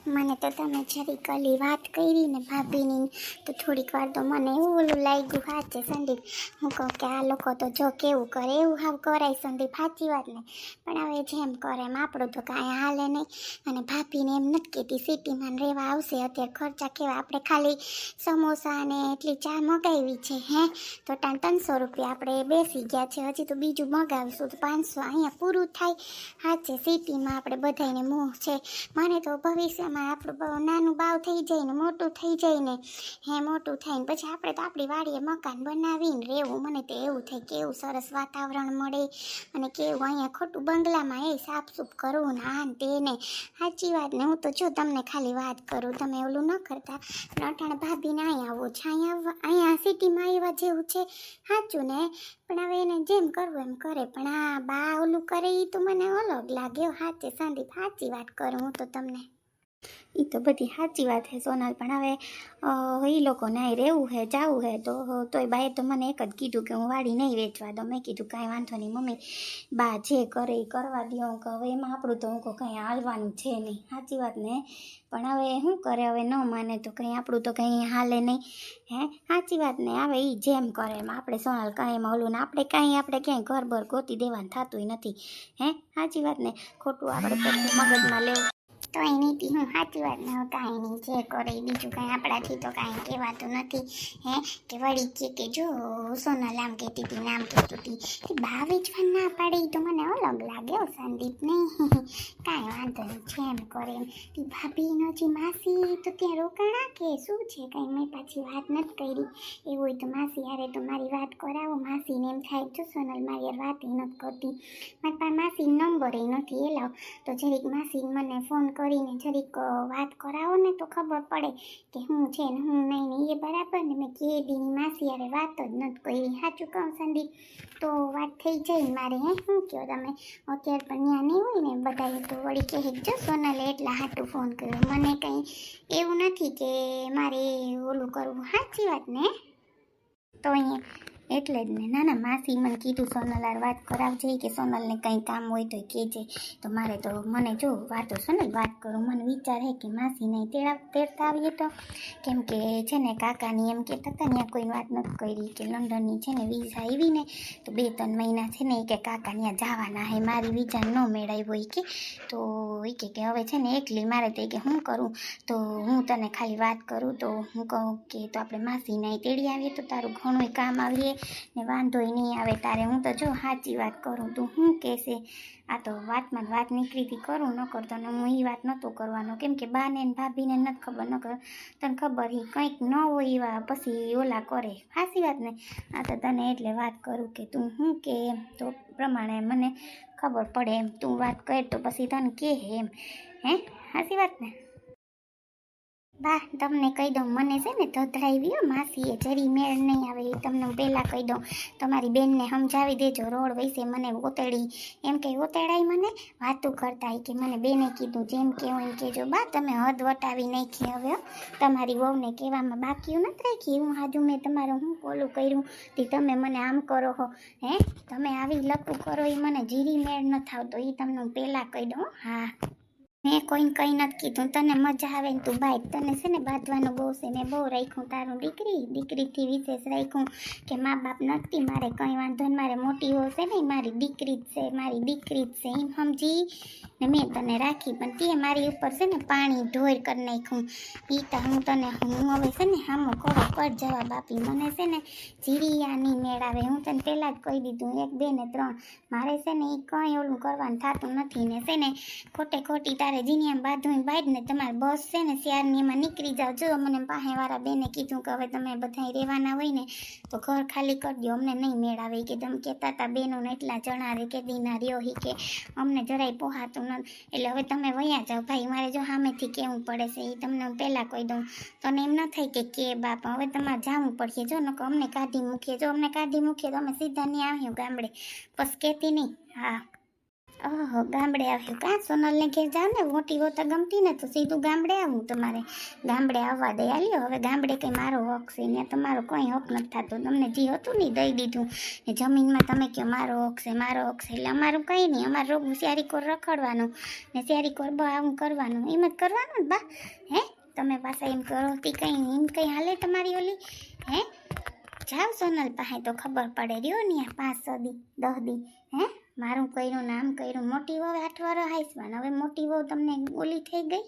મને તો તમે જરી કલી વાત કરી ને ભાભીની તો થોડીક વાર તો મને એવું ઓલું લાગ્યું સાચે સંદીપ. હું કહું કે આ લોકો તો જો કેવું કરે એવું હાવ કરાય સંદીપ, સાચી વાત ને. પણ હવે જેમ કરે એમ આપણું તો કાંઈ હાલે નહીં. અને ભાભીને એમ નથી કહેતી સિટીમાં રહેવા આવશે, અત્યારે ખર્ચા કેવા, આપણે ખાલી સમોસા ને એટલી ચા મગાવી છે તો 300 રૂપિયા આપણે બેસી ગયા છે, હજી તો બીજું મગાવીશું તો 500 અહીંયા પૂરું થાય. સાચે સિટીમાં આપણે બધાને મોહ છે. મને તો ભવિષ્યમાં આપણું નાનું બાવ થઈ જાય ને મોટું થઈ જાય ને મોટું થાય ને પછી આપણે તો આપણી વાડીએ મકાન બનાવીને રહેવું. મને તો એવું થાય કેવું સરસ વાતાવરણ મળે અને કેવું અહીંયા ખોટું બંગલામાં સાફસૂફ કરવું ને આ ને તેને. સાચી વાત ને. હું તો જો તમને ખાલી વાત કરું, તમે ઓલું ન કરતા. અટાણે ભાભીને અહીંયા આવો છે, અહીંયા સિટીમાં આવ્યા જેવું છે સાચું ને. પણ હવે એને જેમ કરવું એમ કરે, પણ આ બા ઓલું કરે એ તો મને અલગ લાગ્યો. સાચે સંદીપ, સાચી વાત કરું હું તો તમને. એ તો બધી સાચી વાત છે સોનલ, પણ હવે એ લોકોને અહીં રહેવું છે જવું છે તોય બાએ તો મને એક જ કીધું કે હું વાડી નહીં વેચવા દઉં. મેં કીધું કાંઈ વાંધો નહીં મમ્મી, બા જે કરે એ કરવા દો. કે હવે એમાં આપણું તો હું કંઈ હાલવાનું છે નહીં. સાચી વાત ને. પણ હવે શું કરે, હવે ન માને તો કંઈ આપણું તો કંઈ હાલે નહીં. સાચી વાત ને. હવે એ જેમ કરે એમ આપણે સોનલ કાંઈ એમાં ઓલું ને આપણે ક્યાંય ઘર બર ગોતી દેવાનું થતું નથી. સાચી વાત ને. ખોટું આપણે પછી મગજમાં લેવું તો એ નીતિ હું સાચી વાત ને. કાંઈ નહીં, જે કરે બીજું કાંઈ આપણાથી તો કાંઈ કહેવાતું નથી. કે વળી કે જો સોનલ આમ કહેતી હતી નામ કહેતી હતી બા વેચવા ના પાડે તો મને અલગ લાગે સંદીપ નહીં. કાંઈ વાંધો નહીં, જેમ કરે એમ. ભાભીનો જે માસી તો ત્યાં રોકાણા કે શું છે કંઈ મેં પાછી વાત નથી કરી. એવું હોય તો માસી યારે તો મારી વાત કરાવો. માસીને એમ થાય જો સોનલ મારી યાર વાત નથી કરતી, મારી પાસે માસી નંબર નથી, એ લાવ તો જરીક માસી મને ફોન કરીને જરીક વાત કરાવો ને તો ખબર પડે કે હું છે ને હું નહીં ને. એ બરાબર ને. મેં કેદીની માસી યારે વાત જ નથી કરી. સાચું કહું સંદીપ તો વાત થઈ જાય મારે. શું કહો તમે? અત્યારે પણ ત્યાં નહીં હોય ને બધાએ તો વળી કહે જો સોનલે એટલા હાટું ફોન કર્યો. મને કંઈ એવું નથી કે મારે ઓલું કરવું. સાચી વાત ને. તો અહીંયા એટલે જ ને. ના માસી મને કીધું સોનલાર વાત કરાવજે કે સોનલને કંઈ કામ હોય તો કહેજે. તો મારે તો મને જો વાતો સોનલ વાત કરું મને વિચાર હે કે માસીને તેડતા આવીએ તો. કેમ કે છે ને કાકાની એમ કહેતા હતા ત્યાં કોઈ વાત નથી કરી કે લંડનની છે ને વિઝા આવી ને તો 2-3 મહિના છે ને કે કાકા ત્યાં જવાના હે. મારી વિઝા ન મેળાવી હોય કે તો એ કે હવે છે ને એકલી મારે તો કે હું કરું. તો હું તને ખાલી વાત કરું તો હું કહું કે તો આપણે માસીને તેડી આવીએ તો તારું ઘણું કામ આવીએ ને વાંધોય નહીં આવે તારે. હું તો જો સાચી વાત કરું તું શું કહેશે. આ તો વાતમાં વાત નીકળીથી કરું ન કરતો ને હું એ વાત નહોતો કરવાનો. કેમ કે બાને ને ભાભીને નથી ખબર, ન કર તને ખબર એ કંઈક ન હોય એવા પછી ઓલા કરે. સાચી વાત ને. આ તો તને એટલે વાત કરું કે તું શું કે એમ તો પ્રમાણે મને ખબર પડે એમ. તું વાત કર તો પછી તને કહે એમ. સાચી વાત ને. બા તમને કહી દઉં મને છે ને ધધરાવી માસીએ જરી મેળ નહીં આવે એ તમને પહેલાં કહી દઉં. તમારી બેનને સમજાવી દેજો રોડ વૈસે મને ઓતેડી એમ કે ઓતેડાઈ મને વાતું કરતા કે મને બેને કીધું જેમ કહેવું એમ કહેજો. બા તમે હદ વટાવી નાખી હવે. તમારી વહુને કહેવામાં બાકી નથી રાખી. હું હાજુ મેં તમારું હું ઓલું કર્યું તે તમે મને આમ કરો હો. તમે આવી લપું કરો એ મને જીરી મેળ ન થાવતો એ તમને પહેલાં કહી દઉં. હા મેં કોઈને કંઈ નથી કીધું. તને મજા આવે ને તું બાઈક તને છે ને બાંધવાનું બહુ છે. મેં બહુ રાખ્યું તારું દીકરીથી વિશેષ રાખ્યું કે મા બાપ નથી મારે કંઈ વાંધો ને. મારે મોટી હો છે ને મારી દીકરી જ છે, મારી દીકરી જ છે એમ સમજી ને મેં તને રાખી. પણ તે મારી ઉપર છે ને પાણી ઢોર કરી નાખ્યું. એ તો હું તને હું હવે છે ને હામો કરો પર જવાબ આપી. મને છે ને જીરિયા નહીં મેળાવે. હું તને પહેલાં જ કહી દીધું 1, 2 ને 3 મારે છે ને એ કંઈ ઓલું કરવાનું થતું નથી ને. છે ને ખોટી તારે જીનિયામાં બાંધું બાદ ને તમારે બસ છે ને શિયાળની એમાં નીકળી જાઓ. જો મને પાસેવાળા બેને કીધું કે હવે તમે બધા રહેવાના હોય ને તો ઘર ખાલી કરી દો, અમને નહીં મેળાવે કે તમે કહેતા હતા બેનોને એટલા જણા રે કે દીના રહ્યો હી કે અમને જરાય પોહાતું નથી. એટલે હવે તમે વયા જાઓ ભાઈ. મારે જો સામેથી કહેવું પડે છે એ તમને હું પહેલાં કહી દઉં. તને એમ ન થાય કે બાપ હવે તમારે જવું પડશે. જો નકો અમને કાઢી મૂકીએ. જો અમને કાઢી મૂકીએ તો અમે સીધા નહીં આવ્યું ગામડે બસ કહેતી નહીં. હા ઓહો, ગામડે આવ્યું કાં? સોનલને ઘેર જાવ ને, મોટી હો તો ગમતી ને તો સીધું ગામડે આવું તમારે. ગામડે આવવા દે આલ્યો. હવે ગામડે કંઈ મારો હક છે ને, તમારો કોઈ હક નથી થતો. તમને જે હતું ને દઈ દીધું. એ જમીનમાં તમે કહો મારો હક છે, મારો હક છે. એટલે અમારું કંઈ નહીં, અમારું રોગું શિયારીકોર રખડવાનું ને શિયારીકોર આવું કરવાનું, એમ જ કરવાનું ને બા. હે તમે પાછા એમ કરો તી કંઈ એમ કંઈ હાલે તમારી ઓલી? હે જાવ સોનલ પાસે તો ખબર પડે રહ્યો ને 5 દી 10 દી. હે મારું કર્યું નામ કર્યું, મોટી વહુ 8 વર્ષ હાઈસવાન. હવે મોટી વહુ તમને ઓલી થઈ ગઈ.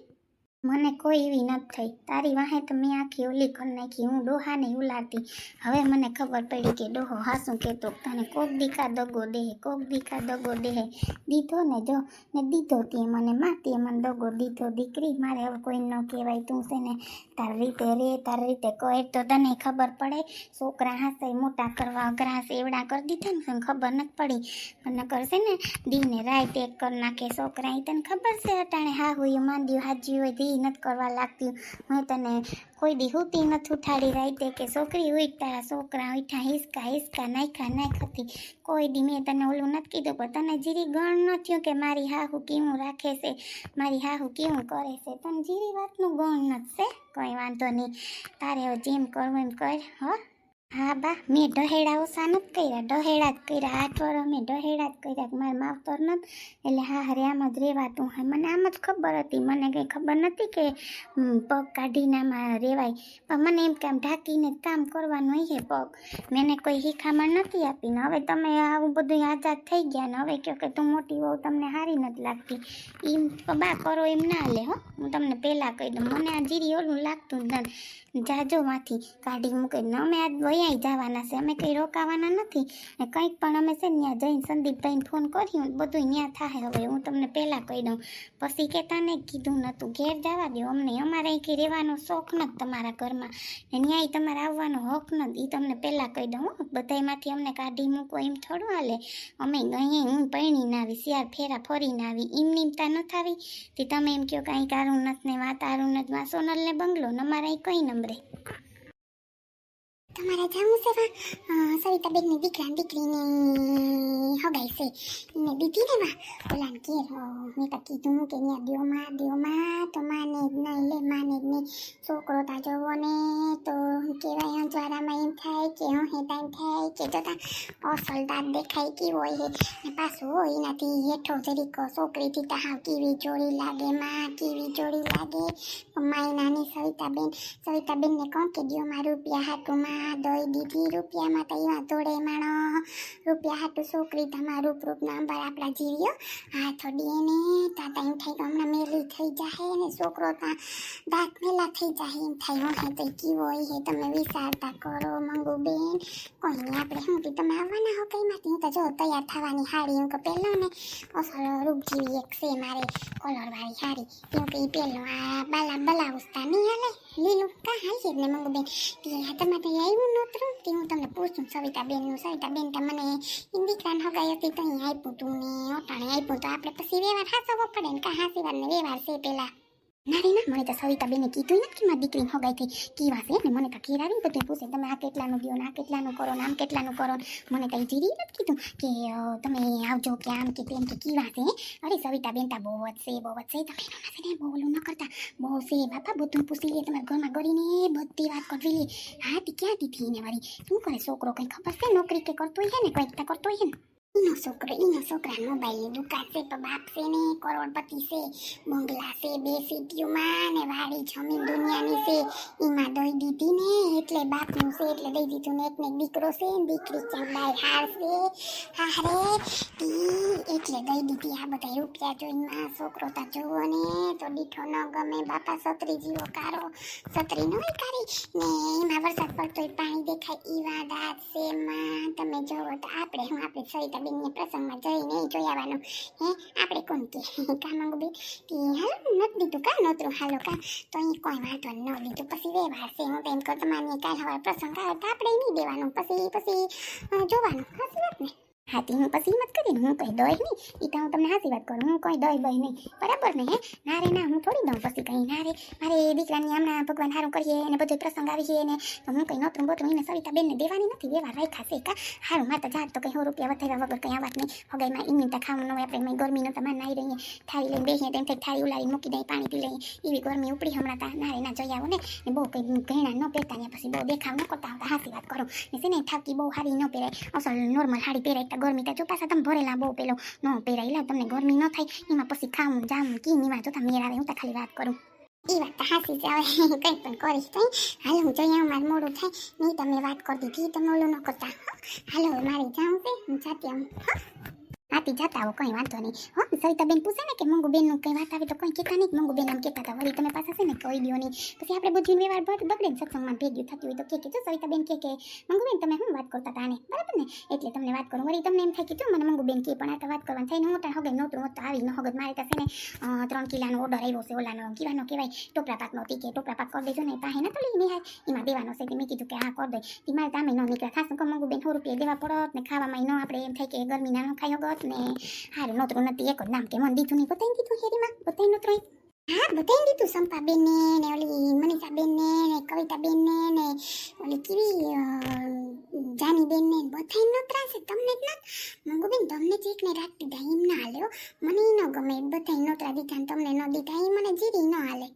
મને કોઈ એવી નથી થઈ. તારી વાહે તો મેં આખી ઓલી કરી નાખી. હું ડોહાને ઉલાડતી. હવે મને ખબર પડી કે ડોહો હાસું કહેતો. તને કોક દીકા દગો દેહે, કોક દીકા દગો દેહે. દીધો ને જો ને દીધો તે મને માતી મને દગો દીધો. દીકરી મારે હવે કોઈ ન કહેવાય. તું છે ને તારી રીતે રે, તારી રીતે કહે તો તને ખબર પડે. છોકરા હાસે મોટા કરવા અઘરા એવડા કરી દીધા ને તને ખબર નથી પડી. મને કરશે ને દીને રાત એક કરી નાખે છોકરા. એ તને ખબર છે અટાણે હા હોય માંદ્યું હાજી હોય ધી નથી કરવા લાગતી. હું તને કોઈ દી હુતી નથી ઉઠાડી રાતે કે છોકરી ઉઠતા છોકરા ઉઠા હિસકા હિસકા નાખતી. કોઈ દી મેં તને ઓલું નથી કીધું. પણ તને જીરી ગણ ન થયું કે મારી હાહુ કેવું રાખે છે, મારી હાહુ કેવું કરે છે. તને જીરી વાતનું ગણ નથી છે. કોઈ વાંધો નહીં, તારે હવે જેમ કરવું એમ કર. હા બા, મેં ઢહેડા ઓછા નથી કર્યા, ઢહેડા જ કર્યા. 8 વર્ષ મેં ઢહેડા જ કર્યા. મારે માવતર નથી એટલે હા હરે આમ જ રહેવાતું હોય. મને આમ જ ખબર હતી. મને કંઈ ખબર નથી કે પગ કાઢીને આમાં રહેવાય. પણ મને એમ કે આમ ઢાંકીને કામ કરવાનું હોય છે પગ. મેને કોઈ શીખામણ નથી આપીને. હવે તમે આવું બધું આઝાદ થઈ ગયા ને હવે કહો કે તું મોટી હોવ તમને સારી નથી લાગતી. એમ બા કરો એમ ના લે. હો હું તમને પહેલાં કહી દઉં. મને આ જીરી ઓલું લાગતું જ જાજોમાંથી કાઢી મૂકે ને અમે આજ વયાઈ જવાના છે. અમે કંઈ રોકાવાના નથી ને કંઈક પણ અમે છે ને ત્યાં જઈને સંદીપભાઈને ફોન કર્યું બધું ત્યાં થાય. હવે હું તમને પહેલાં કહી દઉં. પછી કહેતા નહીં કીધું નહોતું. ઘેર જવા દો અમને. અમારે અહીંથી રહેવાનો શોખ નથી તમારા ઘરમાં ને ન્યાય તમારે આવવાનો હક નથી. એ તમને પહેલાં કહી દઉં. બધામાંથી અમને કાઢી મૂકો એમ થોડું હાલે. અમે ગઈએ હું પૈણીને આવી શિયાર ફેરા ફરીને આવી. એમ નિમતા નથી આવી તે તમે એમ કહો કાંઈ કારું નથી ને વાત આરું નથી. માં સોનલને બંગલો ને અમારે અહીં કંઈ નંબરે. તમારે જાવું છે વા સવિતાબેનની દીકરીની હગાઈ છે એને દીધી ને વા ઓલાને ઘેર. મેં તો કીધું કે ત્યાં દ્યોમાં તો માને જ નહીં લે, માને જ નહીં. છોકરો તા જોવો ને તો કહેવાય અંજવારામાં એમ થાય કે હેતા એમ થાય કે જોતા અસલ દાંત દેખાય કેવો હોય ને પાછું હોય એનાથી હેઠો જરીક છોકરીથી તો હાવ કેવી જોડી લાગે માં, કેવી જોડી લાગે. માય નાની સવિતાબેનને કહું કે દ્યોમાં રૂપિયા હાટુમાં દઈ દીધી. રૂપિયામાં તો એવા ધોળે માણો રૂપિયા હાટું છોકરી તમારું રૂપના અંબાર આપણા જીવ્યો હાથ અડીએ ને તાતા એમ થાય કે હમણાં મેલી થઈ જાય ને છોકરો ત્યાં દાંત મેલા થઈ જાય એમ થાય. હે તો કેવો હોય તમે વિચારતા કરો મંગુ બેન. કોઈ નહીં આપણે શું તમે આવવાના હો કઈમાંથી? હું તો જો તૈયાર થવાની હાડી હું કે પહેલો ને અસલ રૂપ જેવી એક છે મારે કલરવાળી હાડી. એવું કે એ પહેલો આ બલાઉસતા નહીં હાલે લીલું કાં હાલશે જ ને મંગુ બેન. તમારે આવ્યું નહોતું કે હું તમને પૂછું સવિતાબેનનું. સવિતાબેન તો મને દીકરાને હગાઈ હતી તો અહીં આપ્યું તું ને ઓટાણે આપ્યું તો આપણે પછી વ્યવહાર હાચવવો પડે ને કાં હાસી વાત ને વ્યવહાર છે પેલા. ના મને તો સવિતાબેને કીધું નથી કે મારી દીકરીને હગાઈ થઈ કેવા છે ને. મને તો ઘેર આવીને બધું પૂછે તમે આ કેટલાનું દો ને આ કેટલાનું કરો ને આમ કેટલાનું કરો. મને તો જીરી નથી કીધું કે તમે આવજો કે આમ કે તેમ કે કેવા છે. અરે સવિતાબેન તા બહુ જ છે તમે એના છે ને બહુ ઓલું ન કરતા. બહુ છે બાપા બધું પૂછી લે તમારા ઘરમાં ગળીને બધી વાત કરવી લે. હા તી ક્યાં દીધી ને વાળી શું કરે છોકરો કંઈ ખબર છે નોકરી કે કરતો હોય ને કંઈક તો કરતો હોય ને. એનો છોકરા મોબાઈલની દુકાન છે તો બાપ છે ને કરોડપતિ છે, બંગલા છે 2 સિટીઓમાં ને વાડી જમીન દુનિયાની છે. એમાં દઈ દીધી ને એટલે બાપનું છે એટલે દઈ દીધું ને એકને દીકરો છે ને દીકરી ચાંદાય હાર છે હારે એટલે દઈ દીધી. આ બધા રૂપિયા જોઈને છોકરો તા જોવો ને તો દીઠો ન ગમે બાપા. છત્રી જેવો કારો છત્રી ન હોય કારી ને એમાં વરસાદ પડતો પાણી દેખાય એવા દાંત છે માં. તમે જોવો તો આપણે સવિતાબેનને પ્રસંગમાં જઈને જોઈ આવવાનું. હે આપણે કોણ કે કા મંગુ બેન હાલ નથી દીધું કા નોતરું હાલો કા તો અહીં કોઈ વાંધો ન દીધું. પછી વ્યવહાર છે હું તો એમ કહું તમારે કાલ હવે પ્રસંગ આવે તો આપણે નહીં દેવાનું પછી જોવાનું. હાસી વાત ને. હા તી હું પછી હિંમત કરીને હું કઈ દઈ નહીં, એ તો હું તમને હાસી વાત કરું, હું કઈ દઈ બઈ નહીં, બરાબર ને? હે ના રે ના, હું થોડી દઉં પછી કઈ. ના રે મારે દીકરાની હમણાં ભગવાન હારું કરીએ અને બધો પ્રસંગ આવી છે ને તો હું કઈ નોતરું બોતરું એને સવિતાબેનને દેવાની નથી, વ્યવહાર રાખ્યા છે કા. હારું મારે તો જાત તો કઈ 100 રૂપિયા વધાર્યા વગર કઈ આવત નહીં. હગાઈમાં ઇમિનતા ખાવાનું ન હોય, આપણે ગરમીનો તમારે નાઈ રહીએ, થાળી લઈને બેસીએ તેમ થાય થાળી ઉલારીને મૂકી દઈએ, પાણી પી લઈએ, એવી ગરમી ઉપડી હમણાં તા. ના રે ના, જઈ આવો ને બહુ કઈ ઘેણા ન પહેરતા ને પછી બહુ દેખાવ ન કરતા આવતા, હાસી વાત કરો ને. છે ને થાકી બહુ હારી ન પહેરાય, અસલ નોર્મલ હાડી પહેરાય, ગરમી તો જો પાછા તમે ભરેલા બહુ પેલો ન પહેરાય, એટલે તમને ગરમી ન થાય, એમાં પછી ખાવું જામું કી નિવા જોતા મેળ આવે. હું તો ખાલી વાત કરું. એ વાત તો હાસી જ આવે, કંઈ પણ કરીશ તઈ. હાલો હું જઈ આવું, મારે મોડું થાય નહીં, તમને વાત કરી દીધી, તમે ઓલું ન કરતા. હાલો હવે મારે જાઉં છે, હું જાતી આવું. આતી જતા આવો, કંઈ વાંધો નહીં. હા સવિતાબેન પૂછે ને કે મંગુબેનનું કંઈ વાત આવે તો કંઈ કહેતા નહીં, મંગુબેન આમ કહેતા હતા, વળી તમે પાછા છે ને કહી દો નહીં, પછી આપણે બધું વ્યવહાર બગડે ને સત્સંગમાં ભેગ્યું થતું હોય તો કે જો સવિતાબેન કે મંગુબેન તમે શું વાત કરતા હતા આને, બરાબર ને? એટલે તમને વાત કરું, વળી તમને એમ થાય કે જો મને મંગુબેન કે પણ આ તો વાત કરવાની થાય ને. હું તો હગે નહોતું તો આવી ન હગત મારે તો છે ને 3 કિલાનો ઓર્ડર આવ્યો છે, ઓલાનો કીવાનો કહેવાય ટોપરા પાકનો, કે ટોપરા પાક કરી દેજો ને, પાસે ન તો લઈ નિહાય એમાં દેવાનો છે. મેં કીધું કે હા કરી દે, એ મારે તામે ન નીકળ્યા ખાસ કહું મંગુબેન 100 રૂપિયા દેવા પડત ને, ખાવામાં ન આપણે એમ થાય કે ગરમીના ન ખાઈ હગત ને. હારું નોતરું નથી, એક જ નામ કે મન દીધું નહીં, બતાવી દીધું હેરીમાં, બતાવી નોતરું. હા બતાવી દીધું, સંપાબેનને ને ઓલી મનીષાબેનને ને કવિતાબેનને ને ઓલી કેવી જાનીબેનને બધાય નોતરા છે, તમને જ ના. મંગુબેન તમને જ એકને રાખી દીધા, એમ ના હાલ્યો, મને ન ગમે, બધાય નોતરા દીધા ને તમને ન દીધા, એ મને જીરી ન હાલે.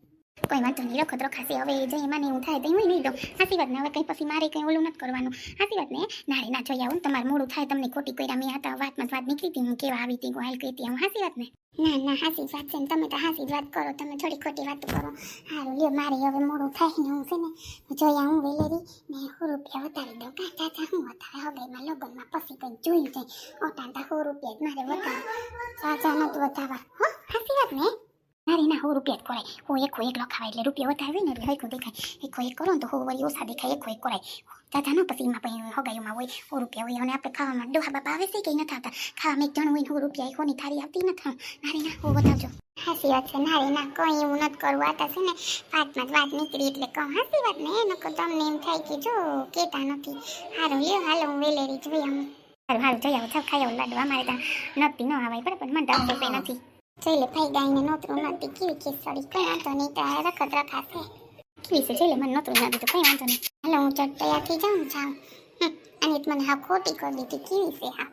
કોઈ વાંધો નહીં, રખત રખાશે હવે, જઈ મને એવું થાય તો હું નહીં દઉં. હાસી વાત ને, હવે કંઈ પછી મારે કંઈ ઓલું નથી કરવાનું. હાસી વાત ને, ના રે ના જોઈ આવું, તમારે મોડું થાય, તમને ખોટી કર્યા મેં હતા, વાતમાં વાત નીકળી હતી, હું કેવા આવી હતી, હાલ કહેતી હું. હાસી વાત ને? ના ના હાસી જ વાત છે ને, તમે તો હાસી જ વાત કરો, તમે થોડી ખોટી વાત કરો. સારું લ્યો, મારે હવે મોડું થાય ને, હું છે ને જોઈ આવું વેલેરી ને 100 રૂપિયા વધારી દઉં. કાં ચાચા હું વધારે હગાઈમાં લગ્નમાં પછી કંઈ જોયું જાય, ઓટાંતા 100 રૂપિયા જ મારે વધારે, ચાચા નથી વધારવા. હો હાસી વાત ને? ના રે ના 100 રૂપિયા જ કરાય, હું એક લખાવાય એટલે રૂપિયા વધારે ને એટલે હૈકો દેખાય, એક કરો ને તો વળી ઓછા દેખાય, એક કરાય. ચાચા ન પછી એમાં પછી હગાઈમાં હોય 100 રૂપિયા હોય, અને આપણે ખાવામાં ડોહા બાપા આવે છે કે નથી આવતા, ખાવામાં એક જણ હોય 100 રૂપિયા એકોની થાળી આવતી નથી. ના રે ના 100 વધારજો. હાસી વાત છે, ના રે ના કંઈ એવું નથી કરવું, આતા છે ને વાતમાં જ વાત નીકળી એટલે કહું. હાસી વાત ને, નકર તમને એમ થાય કે જો કહેતા નથી. સારું લ્યો, હાલો હું વેલેરી જોઈ આવું. સારું જઈ આવો, ખાઈ આવું લાડુ, અમારે ત્યાં નથી ન આવાય, બરાબર મને તો નથી. જોઈ લે ભાઈ ગાયને નોતરું નથી, કેવી ખીચડી, કઈ વાંધો નહીં, તો રખત રખાશે. કેવી છે જોઈ લે, મને નોતરું નથી તો કઈ વાંધો નહીં. હાલો હું ચટ તૈયાર થઈ જાઉં. અને મને હા ખોટી કરી દીધી, કેવી છે હા.